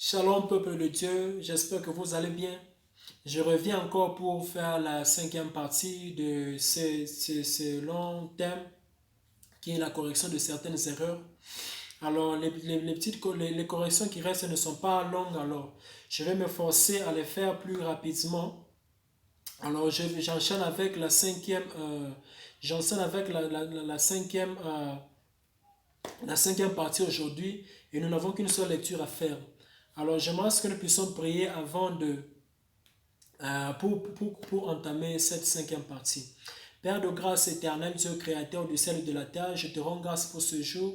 Shalom peuple de Dieu, j'espère que vous allez bien. Je reviens encore pour faire la cinquième partie de ce long thème qui est la correction de certaines erreurs. Alors les les corrections qui restent ne sont pas longues, alors je vais me forcer à les faire plus rapidement. Alors j'enchaîne avec j'enchaîne avec la cinquième partie aujourd'hui et nous n'avons qu'une seule lecture à faire. Alors j'aimerais que nous puissions prier avant pour entamer cette cinquième partie. Père de grâce éternelle, Dieu créateur du ciel et de la terre, je te rends grâce pour ce jour.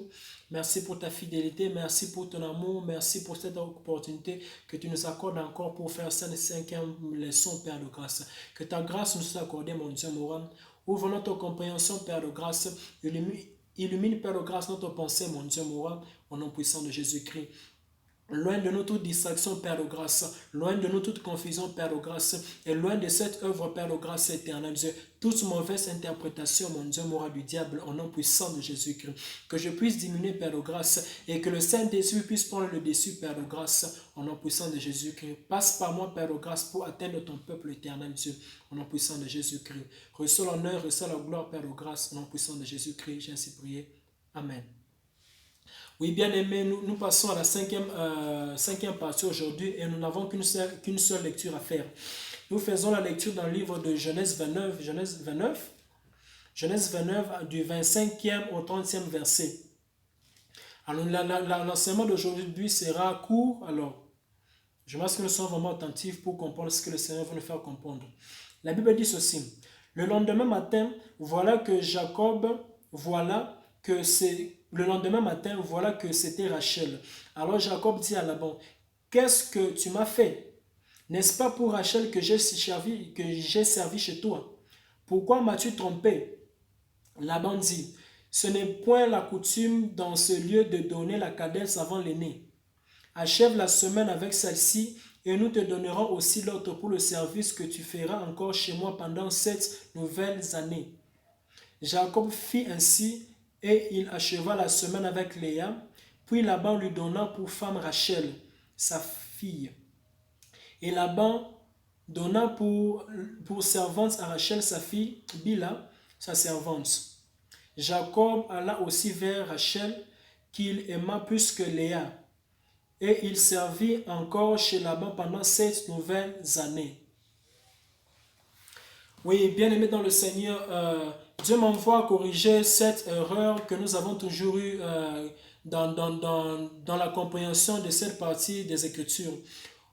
Merci pour ta fidélité, merci pour ton amour, merci pour cette opportunité que tu nous accordes encore pour faire cette cinquième leçon, Père de grâce. Que ta grâce nous soit accordée, mon Dieu mourant. Ouvre notre compréhension, Père de grâce. Illumine, Père de grâce, notre pensée, mon Dieu mourant, au nom puissant de Jésus-Christ. Loin de nous toute distraction, Père de grâce. Loin de nous toute confusion, Père de grâce. Et loin de cette œuvre, Père de grâce éternelle, Dieu. Toute mauvaise interprétation, mon Dieu, moral du diable, au nom puissant de Jésus-Christ. Que je puisse diminuer, Père de grâce, et que le Saint-Esprit puisse prendre le dessus, Père de grâce, au nom puissant de Jésus-Christ. Passe par moi, Père de grâce, pour atteindre ton peuple éternel, Dieu, au nom puissant de Jésus-Christ. Reçois l'honneur, reçois la gloire, Père de grâce, au nom puissant de Jésus-Christ. J'ai ainsi prié. Amen. Oui, bien aimé, nous passons à la cinquième partie aujourd'hui et nous n'avons qu'une seule lecture à faire. Nous faisons la lecture dans le livre de Genèse 29, Genèse 29 du 25e au 30e verset. Alors l'enseignement d'aujourd'hui sera court, alors je pense que nous sommes vraiment attentifs pour comprendre ce que le Seigneur veut nous faire comprendre. La Bible dit ceci: le lendemain matin, voilà que c'était Rachel. Alors Jacob dit à Laban: qu'est-ce que tu m'as fait? N'est-ce pas pour Rachel que j'ai servi chez toi? Pourquoi m'as-tu trompé? Laban dit: ce n'est point la coutume dans ce lieu de donner la cadence avant l'aîné. Achève la semaine avec celle-ci, et nous te donnerons aussi l'autre pour le service que tu feras encore chez moi pendant 7 nouvelles années. Jacob fit ainsi, et il acheva la semaine avec Léa. Puis Laban lui donna pour femme Rachel, sa fille. Et Laban donna pour servante à Rachel sa fille, Bila, sa servante. Jacob alla aussi vers Rachel, qu'il aima plus que Léa. Et il servit encore chez Laban pendant 7 nouvelles années. Oui, bien aimé dans le Seigneur, Dieu m'envoie corriger cette erreur que nous avons toujours eue dans la compréhension de cette partie des Écritures.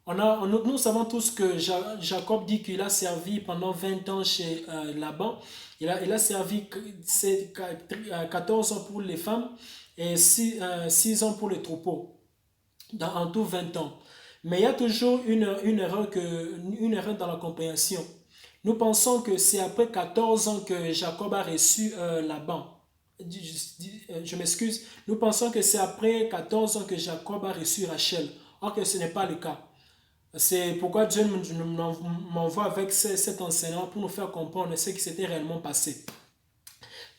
Nous savons tous que Jacob dit qu'il a servi pendant 20 ans chez Laban. Il a servi 14 ans pour les femmes et 6 ans pour les troupeaux. En tout 20 ans. Mais il y a toujours une erreur dans la compréhension. Nous pensons que c'est après 14 ans que Jacob a reçu Laban. Je m'excuse. Nous pensons que c'est après 14 ans que Jacob a reçu Rachel. Or que ce n'est pas le cas. C'est pourquoi Dieu m'envoie avec cet enseignement pour nous faire comprendre ce qui s'était réellement passé.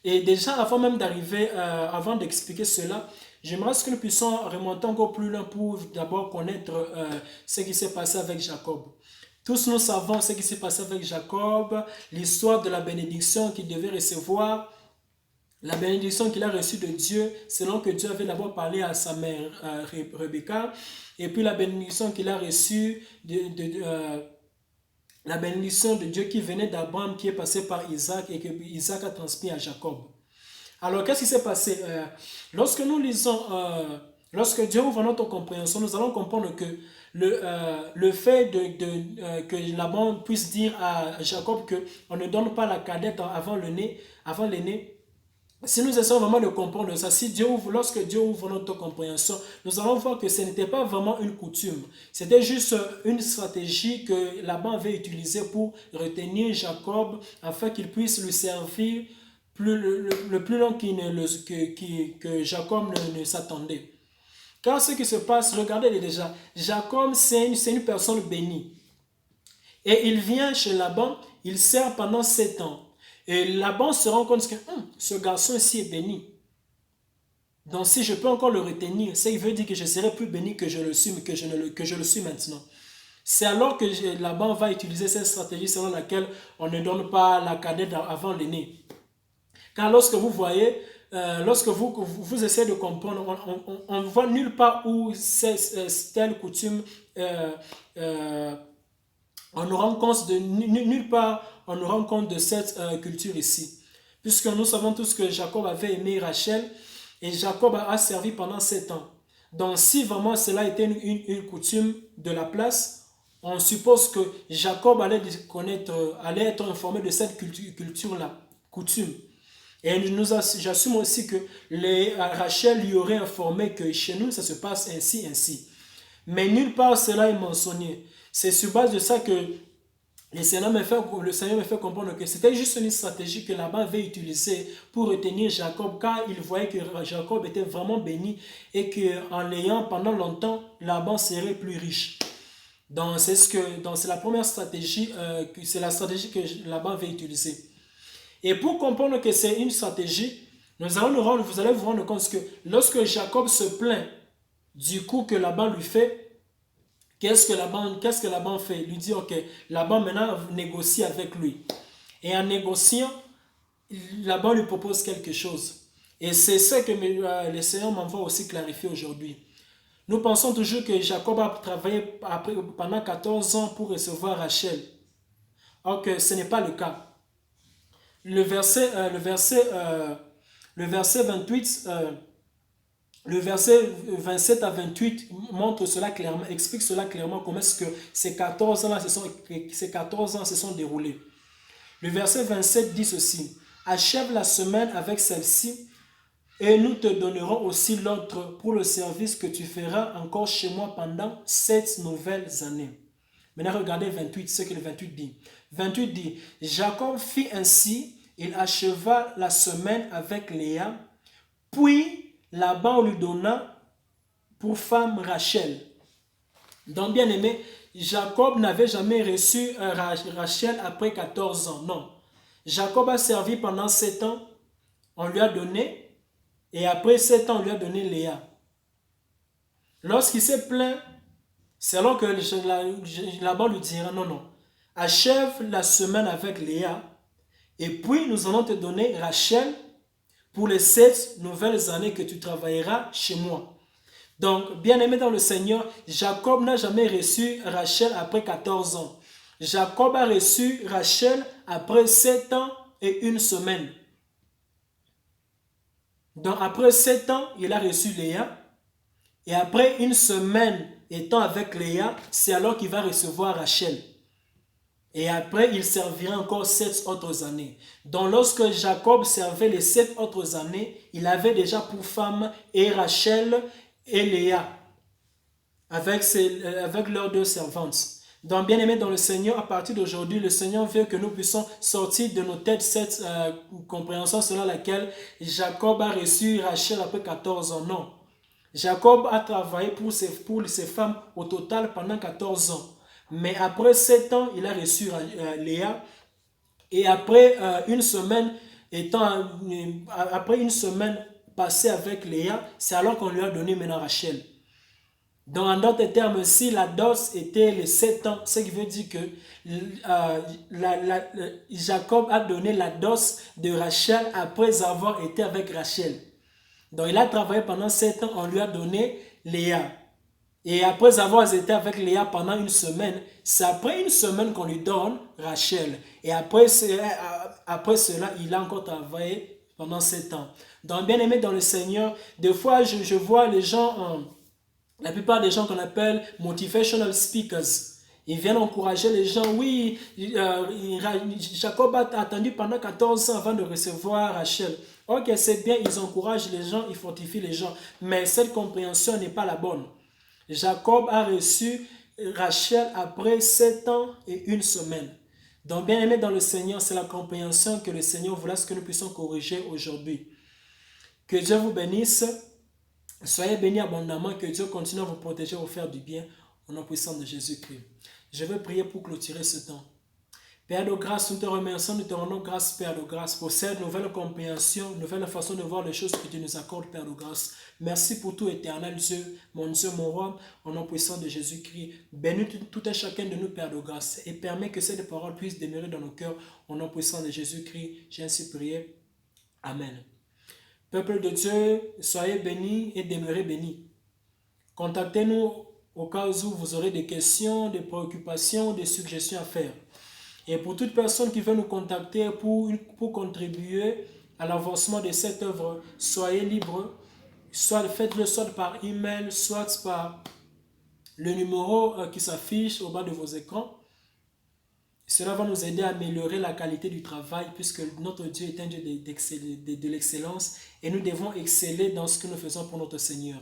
Et déjà, avant d'expliquer cela, j'aimerais que nous puissions remonter encore plus loin pour d'abord connaître ce qui s'est passé avec Jacob. Tous nous savons ce qui s'est passé avec Jacob, l'histoire de la bénédiction qu'il devait recevoir, la bénédiction qu'il a reçue de Dieu, selon que Dieu avait d'abord parlé à sa mère Rebecca, et puis la bénédiction qu'il a reçue la bénédiction de Dieu qui venait d'Abraham, qui est passé par Isaac et que Isaac a transmis à Jacob. Alors, qu'est-ce qui s'est passé? Lorsque nous lisons, lorsque Dieu ouvre notre compréhension, nous allons comprendre que le fait que Laban puisse dire à Jacob qu'on ne donne pas la cadette avant l'aîné, si nous essayons vraiment de comprendre ça, lorsque Dieu ouvre notre compréhension, nous allons voir que ce n'était pas vraiment une coutume. C'était juste une stratégie que Laban avait utilisée pour retenir Jacob afin qu'il puisse lui servir le plus long que Jacob ne s'attendait. Car ce qui se passe, regardez déjà, Jacob c'est une personne bénie. Et il vient chez Laban, il sert pendant 7 ans. Et Laban se rend compte que ce garçon ici est béni. Donc si je peux encore le retenir, ça veut dire que je serai plus béni que je le suis, mais que je le suis maintenant. C'est alors que Laban va utiliser cette stratégie selon laquelle on ne donne pas la cadette avant l'aîné. Car lorsque vous voyez, lorsque vous essayez de comprendre, on ne voit nulle part où telle coutume, euh, on nous rend compte de, nulle part on nous rend compte de cette culture ici. Puisque nous savons tous que Jacob avait aimé Rachel et Jacob a servi pendant 7 ans. Donc si vraiment cela était une coutume de la place, on suppose que Jacob allait connaître, allait être informé de cette culture-là, coutume. Et j'assume aussi que Rachel lui aurait informé que chez nous, ça se passe ainsi, ainsi. Mais nulle part cela est mentionné. C'est sur base de ça que le Seigneur me fait comprendre que c'était juste une stratégie que Laban avait utilisée pour retenir Jacob, car il voyait que Jacob était vraiment béni et qu'en l'ayant pendant longtemps, Laban serait plus riche. Donc c'est la première stratégie, c'est la stratégie que Laban avait utilisée. Et pour comprendre que c'est une stratégie, vous allez vous rendre compte que lorsque Jacob se plaint du coup que Laban lui fait, qu'est-ce que Laban fait? Il lui dit, ok, Laban maintenant négocie avec lui. Et en négociant, Laban lui propose quelque chose. Et c'est ce que le Seigneur m'envoie aussi clarifier aujourd'hui. Nous pensons toujours que Jacob a travaillé pendant 14 ans pour recevoir Rachel. Or que ce n'est pas le cas. Le verset 28, le verset 27 à 28 montre cela clairement, explique cela clairement, comment est-ce que ces 14 ans se sont déroulés. Le verset 27 dit ceci: achève la semaine avec celle-ci, et nous te donnerons aussi l'autre pour le service que tu feras encore chez moi pendant 7 nouvelles années. Maintenant, regardez 28, ce que le 28 dit. 28 dit: Jacob fit ainsi, il acheva la semaine avec Léa, puis Laban lui donna pour femme Rachel. Donc, bien aimé, Jacob n'avait jamais reçu Rachel après 14 ans. Non. Jacob a servi pendant 7 ans, on lui a donné, et après 7 ans, on lui a donné Léa. Lorsqu'il s'est plaint, c'est alors que Laban lui dira: non, non, achève la semaine avec Léa, et puis nous allons te donner Rachel pour les 7 nouvelles années que tu travailleras chez moi. Donc, bien aimé dans le Seigneur, Jacob n'a jamais reçu Rachel après 14 ans. Jacob a reçu Rachel après 7 ans et 1 semaine. Donc, après 7 ans, il a reçu Léa. Et après 1 semaine étant avec Léa, c'est alors qu'il va recevoir Rachel. Et après, il servira encore 7 autres années. Donc, lorsque Jacob servait les 7 autres années, il avait déjà pour femme et Rachel et Léa, avec leurs 2 servantes. Donc, bien aimé dans le Seigneur, à partir d'aujourd'hui, le Seigneur veut que nous puissions sortir de nos têtes cette compréhension selon laquelle Jacob a reçu Rachel après 14 ans. Non. Jacob a travaillé pour ses femmes au total pendant 14 ans. Mais après 7 ans, il a reçu Léa. Et après une semaine passée avec Léa, c'est alors qu'on lui a donné maintenant Rachel. Donc en d'autres termes, si la dose était les 7 ans, ce qui veut dire que Jacob a donné la dose de Rachel après avoir été avec Rachel. Donc il a travaillé pendant 7 ans, on lui a donné Léa. Et après avoir été avec Léa pendant 1 semaine, c'est après 1 semaine qu'on lui donne Rachel. Et après cela, il a encore travaillé pendant 7 ans. Donc, bien aimé dans le Seigneur, des fois, je vois les gens, la plupart des gens qu'on appelle motivational speakers, ils viennent encourager les gens. Oui, Jacob a attendu pendant 14 ans avant de recevoir Rachel. Ok, c'est bien, ils encouragent les gens, ils fortifient les gens. Mais cette compréhension n'est pas la bonne. Jacob a reçu Rachel après 7 ans et 1 semaine. Donc, bien aimé dans le Seigneur, c'est la compréhension que le Seigneur voulait que nous puissions corriger aujourd'hui. Que Dieu vous bénisse. Soyez bénis abondamment. Que Dieu continue à vous protéger, à vous faire du bien. Au nom puissant de Jésus-Christ. Je veux prier pour clôturer ce temps. Père de grâce, nous te remercions, nous te rendons grâce, Père de grâce, pour cette nouvelle compréhension, nouvelle façon de voir les choses que tu nous accordes, Père de grâce. Merci pour tout, éternel Dieu, mon roi, au nom puissant de Jésus-Christ. Bénis tout un chacun de nous, Père de grâce, et permets que cette parole puisse demeurer dans nos cœurs, au nom puissant de Jésus-Christ. J'ai ainsi prié. Amen. Peuple de Dieu, soyez bénis et demeurez bénis. Contactez-nous au cas où vous aurez des questions, des préoccupations, des suggestions à faire. Et pour toute personne qui veut nous contacter pour contribuer à l'avancement de cette œuvre, soyez libre, soit faites-le soit par email, soit par le numéro qui s'affiche au bas de vos écrans. Cela va nous aider à améliorer la qualité du travail puisque notre Dieu est un Dieu de l'excellence et nous devons exceller dans ce que nous faisons pour notre Seigneur.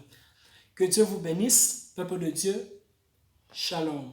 Que Dieu vous bénisse, peuple de Dieu. Shalom.